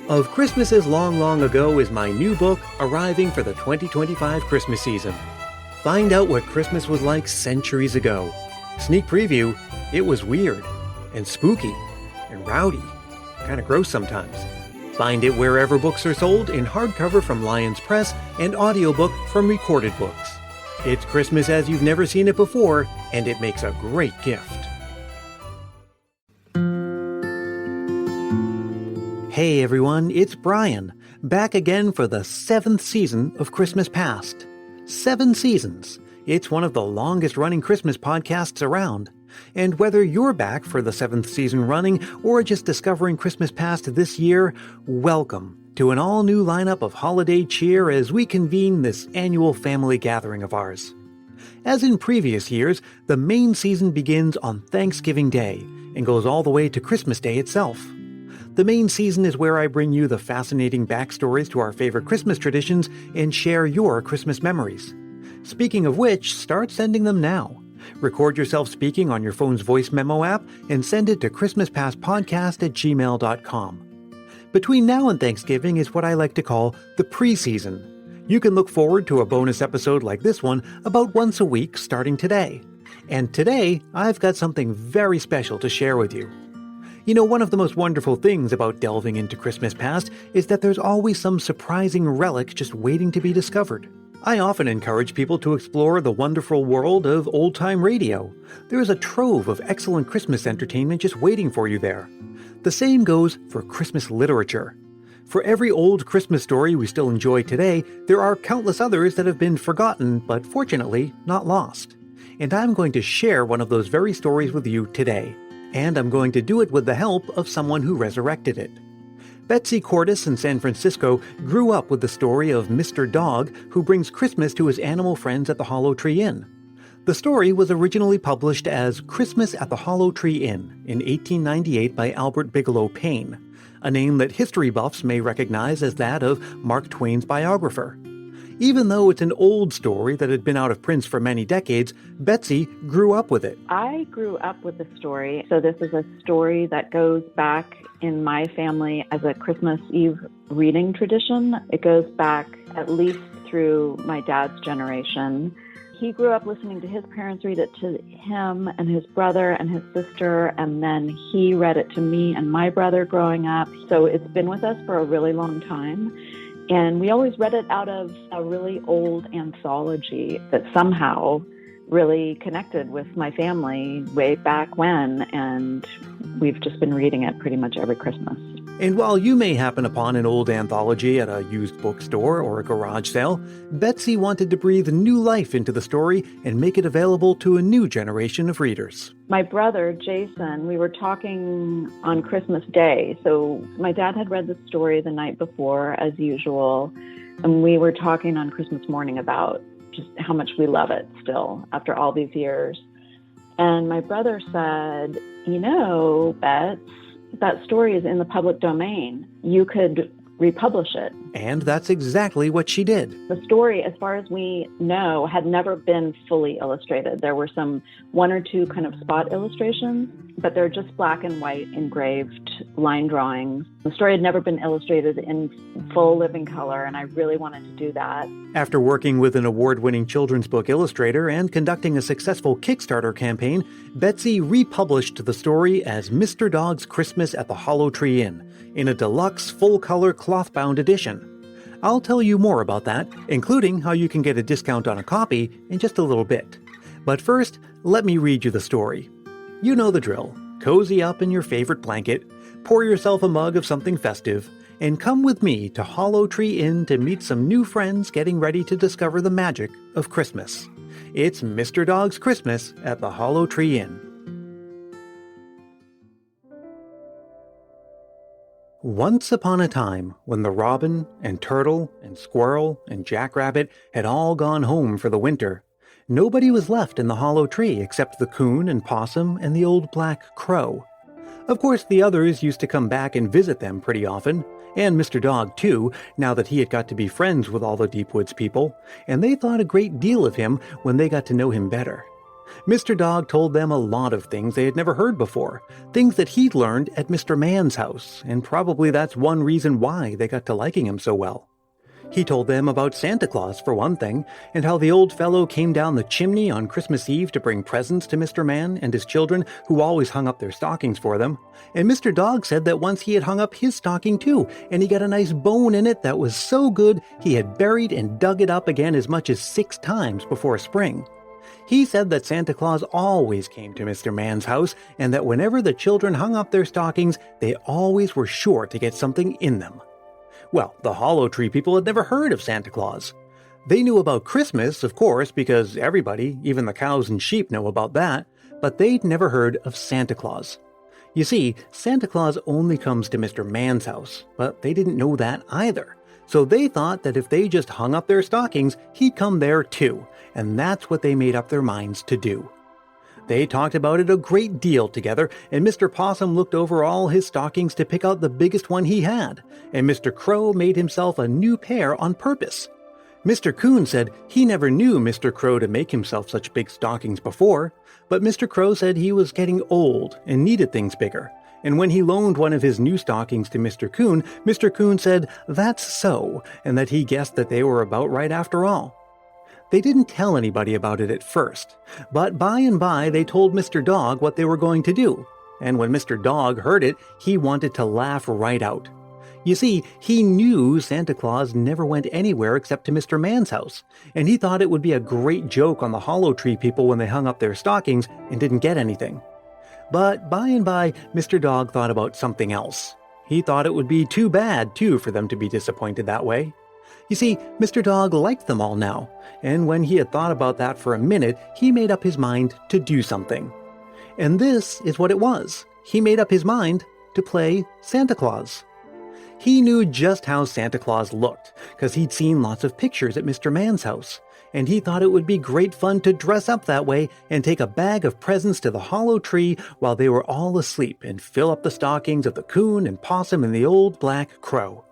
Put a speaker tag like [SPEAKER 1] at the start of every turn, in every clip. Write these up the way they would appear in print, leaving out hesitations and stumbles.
[SPEAKER 1] Of Christmases Long, Long Ago is my new book arriving for the 2025 Christmas season. Find out what Christmas was like centuries ago. Sneak preview, it was weird and spooky and rowdy, kind of gross sometimes. Find it wherever books are sold in hardcover from Lions Press and audiobook from Recorded Books. It's Christmas as you've never seen it before, and it makes a great gift. Hey everyone, it's Brian, back again for the 7th season of Christmas Past. 7 seasons. It's one of the longest running Christmas podcasts around. And whether you're back for the 7th season running or just discovering Christmas Past this year, welcome to an all-new lineup of holiday cheer as we convene this annual family gathering of ours. As in previous years, the main season begins on Thanksgiving Day and goes all the way to Christmas Day itself. The main season is where I bring you the fascinating backstories to our favorite Christmas traditions and share your Christmas memories. Speaking of which, start sending them now. Record yourself speaking on your phone's voice memo app and send it to christmaspastpodcast@gmail.com. Between now and Thanksgiving is what I like to call the preseason. You can look forward to a bonus episode like this one about once a week starting today. And today, I've got something very special to share with you. You know, one of the most wonderful things about delving into Christmas Past is that there's always some surprising relic just waiting to be discovered. I often encourage people to explore the wonderful world of old-time radio. There is a trove of excellent Christmas entertainment just waiting for you there. The same goes for Christmas literature. For every old Christmas story we still enjoy today, there are countless others that have been forgotten, but fortunately not lost. And I'm going to share one of those very stories with you today. And I'm going to do it with the help of someone who resurrected it. Betsy Cordes in San Francisco grew up with the story of Mr. Dog who brings Christmas to his animal friends at the Hollow Tree Inn. The story was originally published as Christmas at the Hollow Tree Inn in 1898 by Albert Bigelow Paine, a name that history buffs may recognize as that of Mark Twain's biographer. Even though it's an old story that had been out of print for many decades, Betsy grew up with it.
[SPEAKER 2] I grew up with the story. So this is a story that goes back in my family as a Christmas Eve reading tradition. It goes back at least through my dad's generation. He grew up listening to his parents read it to him and his brother and his sister, and then he read it to me and my brother growing up. So it's been with us for a really long time. And we always read it out of a really old anthology that somehow really connected with my family way back when, and we've just been reading it pretty much every Christmas.
[SPEAKER 1] And while you may happen upon an old anthology at a used bookstore or a garage sale, Betsy wanted to breathe new life into the story and make it available to a new generation of readers.
[SPEAKER 2] My brother, Jason, we were talking on Christmas Day. So my dad had read the story the night before, as usual, and we were talking on Christmas morning about just how much we love it still after all these years. And my brother said, you know, Bets, that story is in the public domain. You could republish it.
[SPEAKER 1] And that's exactly what she did.
[SPEAKER 2] The story, as far as we know, had never been fully illustrated. There were one or two kind of spot illustrations, but they're just black and white engraved line drawings. The story had never been illustrated in full living color, and I really wanted to do that.
[SPEAKER 1] After working with an award-winning children's book illustrator and conducting a successful Kickstarter campaign, Betsy republished the story as Mr. Dog's Christmas at the Hollow Tree Inn in a deluxe full-color cloth-bound edition. I'll tell you more about that, including how you can get a discount on a copy in just a little bit. But first, let me read you the story. You know the drill. Cozy up in your favorite blanket, pour yourself a mug of something festive, and come with me to Hollow Tree Inn to meet some new friends getting ready to discover the magic of Christmas. It's Mr. Dog's Christmas at the Hollow Tree Inn. Once upon a time, when the robin and turtle and squirrel and jackrabbit had all gone home for the winter, nobody was left in the hollow tree except the coon and possum and the old black crow. Of course, the others used to come back and visit them pretty often, and Mr. Dog too, now that he had got to be friends with all the Deep Woods people, and they thought a great deal of him when they got to know him better. Mr. Dog told them a lot of things they had never heard before, things that he'd learned at Mr. Man's house, and probably that's one reason why they got to liking him so well. He told them about Santa Claus, for one thing, and how the old fellow came down the chimney on Christmas Eve to bring presents to Mr. Man and his children, who always hung up their stockings for them. And Mr. Dog said that once he had hung up his stocking too, and he got a nice bone in it that was so good he had buried and dug it up again as much as 6 times before spring. He said that Santa Claus always came to Mr. Man's house, and that whenever the children hung up their stockings, they always were sure to get something in them. Well, the Hollow Tree people had never heard of Santa Claus. They knew about Christmas, of course, because everybody, even the cows and sheep, know about that, but they'd never heard of Santa Claus. You see, Santa Claus only comes to Mr. Man's house, but they didn't know that either. So they thought that if they just hung up their stockings, he'd come there too, and that's what they made up their minds to do. They talked about it a great deal together, and Mr. Possum looked over all his stockings to pick out the biggest one he had, and Mr. Crow made himself a new pair on purpose. Mr. Coon said he never knew Mr. Crow to make himself such big stockings before, but Mr. Crow said he was getting old and needed things bigger, and when he loaned one of his new stockings to Mr. Coon said that's so, and that he guessed that they were about right after all. They didn't tell anybody about it at first, but by and by they told Mr. Dog what they were going to do, and when Mr. Dog heard it, he wanted to laugh right out. You see, he knew Santa Claus never went anywhere except to Mr. Man's house, and he thought it would be a great joke on the Hollow Tree people when they hung up their stockings and didn't get anything. But by and by, Mr. Dog thought about something else. He thought it would be too bad, too, for them to be disappointed that way. You see, Mr. Dog liked them all now, and when he had thought about that for a minute, he made up his mind to do something. And this is what it was. He made up his mind to play Santa Claus. He knew just how Santa Claus looked, because he'd seen lots of pictures at Mr. Man's house, and he thought it would be great fun to dress up that way and take a bag of presents to the Hollow Tree while they were all asleep and fill up the stockings of the Coon and Possum and the old black Crow.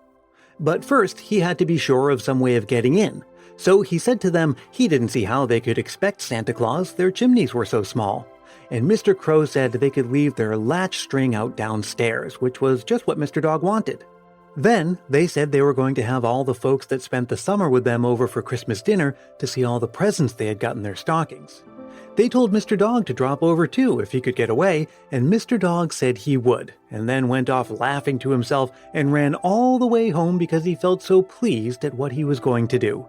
[SPEAKER 1] But first, he had to be sure of some way of getting in, so he said to them he didn't see how they could expect Santa Claus, their chimneys were so small. And Mr. Crow said they could leave their latch string out downstairs, which was just what Mr. Dog wanted. Then, they said they were going to have all the folks that spent the summer with them over for Christmas dinner to see all the presents they had got in their stockings. They told Mr. Dog to drop over too if he could get away, and Mr. Dog said he would, and then went off laughing to himself and ran all the way home because he felt so pleased at what he was going to do.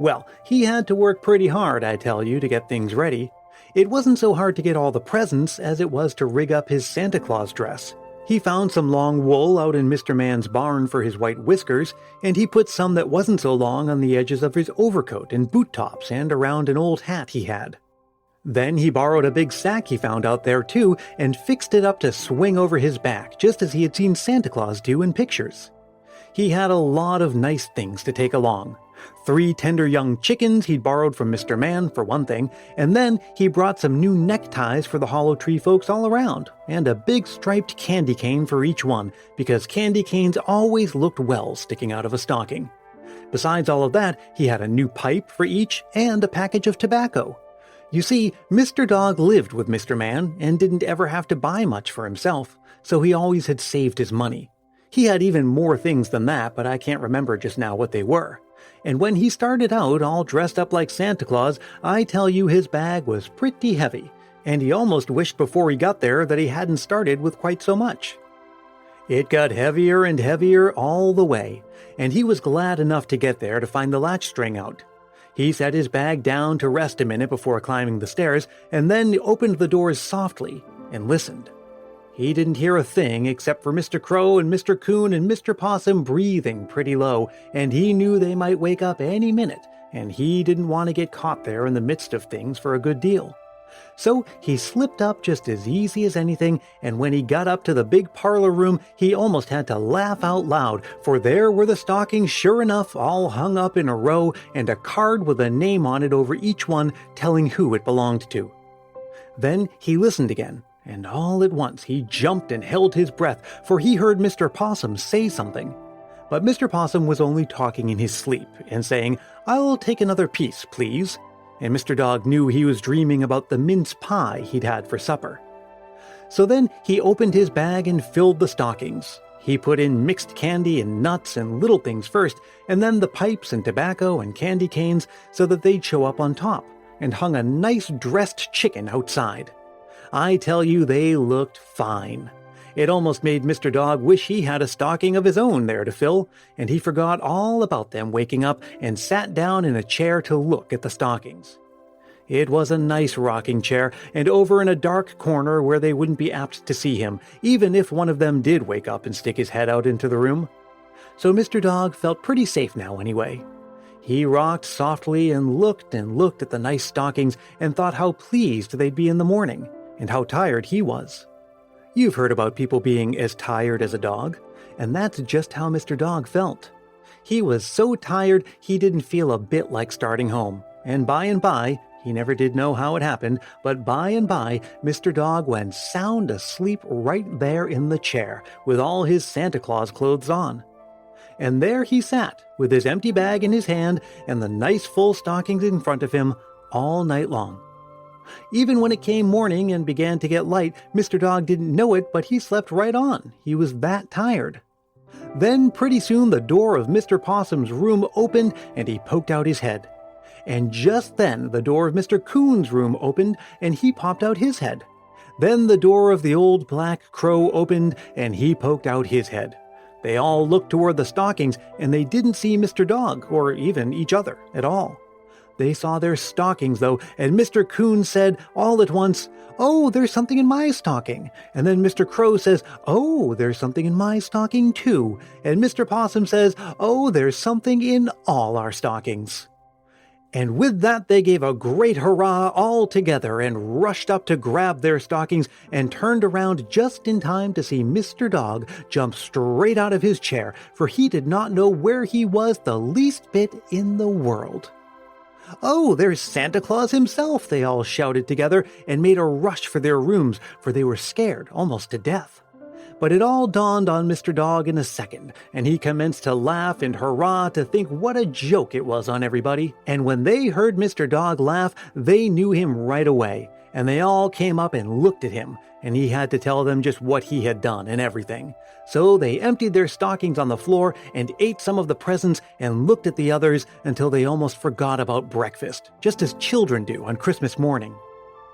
[SPEAKER 1] Well, he had to work pretty hard, I tell you, to get things ready. It wasn't so hard to get all the presents as it was to rig up his Santa Claus dress. He found some long wool out in Mr. Man's barn for his white whiskers, and he put some that wasn't so long on the edges of his overcoat and boot tops and around an old hat he had. Then he borrowed a big sack he found out there too and fixed it up to swing over his back, just as he had seen Santa Claus do in pictures. He had a lot of nice things to take along. 3 tender young chickens he'd borrowed from Mr. Man, for one thing, and then he brought some new neckties for the Hollow Tree folks all around, and a big striped candy cane for each one, because candy canes always looked well sticking out of a stocking. Besides all of that, he had a new pipe for each and a package of tobacco. You see, Mr. Dog lived with Mr. Man and didn't ever have to buy much for himself, so he always had saved his money. He had even more things than that, but I can't remember just now what they were. And when he started out all dressed up like Santa Claus, I tell you his bag was pretty heavy, and he almost wished before he got there that he hadn't started with quite so much. It got heavier and heavier all the way, and he was glad enough to get there to find the latch string out. He set his bag down to rest a minute before climbing the stairs, and then opened the doors softly and listened. He didn't hear a thing except for Mr. Crow and Mr. Coon and Mr. Possum breathing pretty low, and he knew they might wake up any minute, and he didn't want to get caught there in the midst of things for a good deal. So he slipped up just as easy as anything, and when he got up to the big parlor room, he almost had to laugh out loud, for there were the stockings sure enough, all hung up in a row, and a card with a name on it over each one telling who it belonged to. Then he listened again, and all at once he jumped and held his breath, for he heard Mr. Possum say something. But Mr. Possum was only talking in his sleep and saying, "I'll take another piece, please." and Mr. Dog knew he was dreaming about the mince pie he'd had for supper. So then he opened his bag and filled the stockings. He put in mixed candy and nuts and little things first, and then the pipes and tobacco and candy canes so that they'd show up on top, and hung a nice dressed chicken outside. I tell you, they looked fine. It almost made Mr. Dog wish he had a stocking of his own there to fill, and he forgot all about them waking up and sat down in a chair to look at the stockings. It was a nice rocking chair, and over in a dark corner where they wouldn't be apt to see him, even if one of them did wake up and stick his head out into the room. So Mr. Dog felt pretty safe now anyway. He rocked softly and looked at the nice stockings and thought how pleased they'd be in the morning, and how tired he was. You've heard about people being as tired as a dog, and that's just how Mr. Dog felt. He was so tired he didn't feel a bit like starting home, and by, he never did know how it happened, but by and by, Mr. Dog went sound asleep right there in the chair, with all his Santa Claus clothes on. And there he sat, with his empty bag in his hand and the nice full stockings in front of him, all night long. Even when it came morning and began to get light, Mr. Dog didn't know it, but he slept right on. He was that tired. Then pretty soon the door of Mr. Possum's room opened and he poked out his head. And just then the door of Mr. Coon's room opened and he popped out his head. Then the door of the old black crow opened and he poked out his head. They all looked toward the stockings and they didn't see Mr. Dog or even each other at all. They saw their stockings, though, and Mr. Coon said all at once, "Oh, there's something in my stocking." And then Mr. Crow says, "Oh, there's something in my stocking, too." And Mr. Possum says, "Oh, there's something in all our stockings." And with that, they gave a great hurrah all together and rushed up to grab their stockings and turned around just in time to see Mr. Dog jump straight out of his chair, for he did not know where he was the least bit in the world. "Oh, there's Santa Claus himself," they all shouted together and made a rush for their rooms, for they were scared almost to death. But it all dawned on Mr. Dog in a second, and he commenced to laugh and hurrah to think what a joke it was on everybody. And when they heard Mr. Dog laugh, they knew him right away, and they all came up and looked at him, and he had to tell them just what he had done and everything. So they emptied their stockings on the floor and ate some of the presents and looked at the others until they almost forgot about breakfast, just as children do on Christmas morning.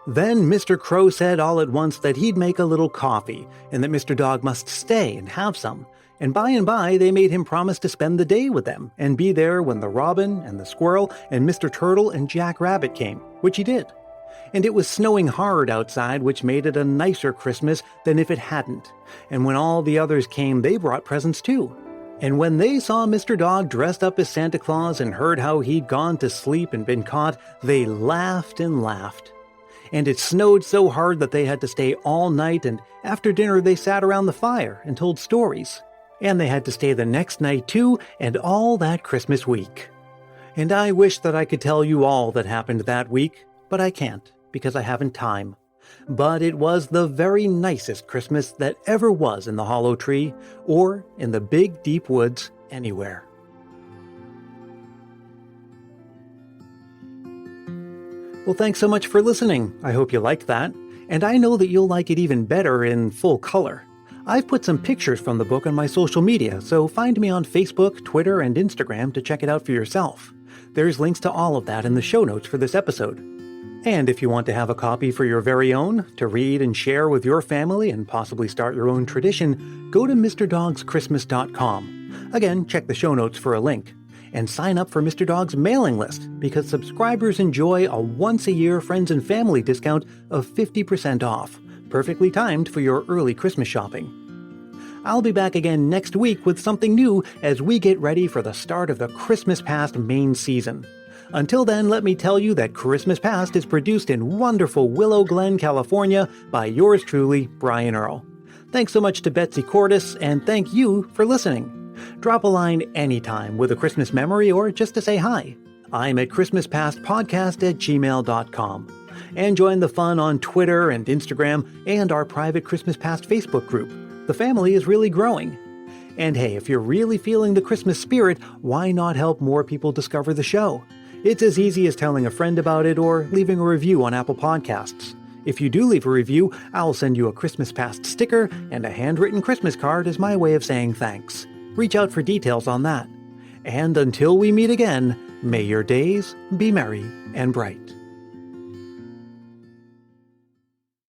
[SPEAKER 1] Then Mr. Crow said all at once that he'd make a little coffee and that Mr. Dog must stay and have some. And by they made him promise to spend the day with them and be there when the robin and the squirrel and Mr. Turtle and Jack Rabbit came, which he did. And it was snowing hard outside, which made it a nicer Christmas than if it hadn't. And when all the others came, they brought presents too. And when they saw Mr. Dog dressed up as Santa Claus and heard how he'd gone to sleep and been caught, they laughed and laughed. And it snowed so hard that they had to stay all night, and after dinner they sat around the fire and told stories. And they had to stay the next night too, and all that Christmas week. And I wish that I could tell you all that happened that week, but I can't, because I haven't time. But it was the very nicest Christmas that ever was in the Hollow Tree, or in the big deep woods anywhere. Well, thanks so much for listening. I hope you liked that. And I know that you'll like it even better in full color. I've put some pictures from the book on my social media, so find me on Facebook, Twitter, and Instagram to check it out for yourself. There's links to all of that in the show notes for this episode. And if you want to have a copy for your very own, to read and share with your family and possibly start your own tradition, go to MrDogsChristmas.com. Again, check the show notes for a link. And sign up for Mr. Dog's mailing list, because subscribers enjoy a once-a-year friends and family discount of 50% off, perfectly timed for your early Christmas shopping. I'll be back again next week with something new as we get ready for the start of the Christmas Past main season. Until then, let me tell you that Christmas Past is produced in wonderful Willow Glen, California by yours truly, Brian Earl. Thanks so much to Betsy Cordes, and thank you for listening. Drop a line anytime with a Christmas memory or just to say hi. I'm at christmaspastpodcast@gmail.com. And join the fun on Twitter and Instagram and our private Christmas Past Facebook group. The family is really growing. And hey, if you're really feeling the Christmas spirit, why not help more people discover the show? It's as easy as telling a friend about it or leaving a review on Apple Podcasts. If you do leave a review, I'll send you a Christmas Past sticker and a handwritten Christmas card as my way of saying thanks. Reach out for details on that. And until we meet again, may your days be merry and bright.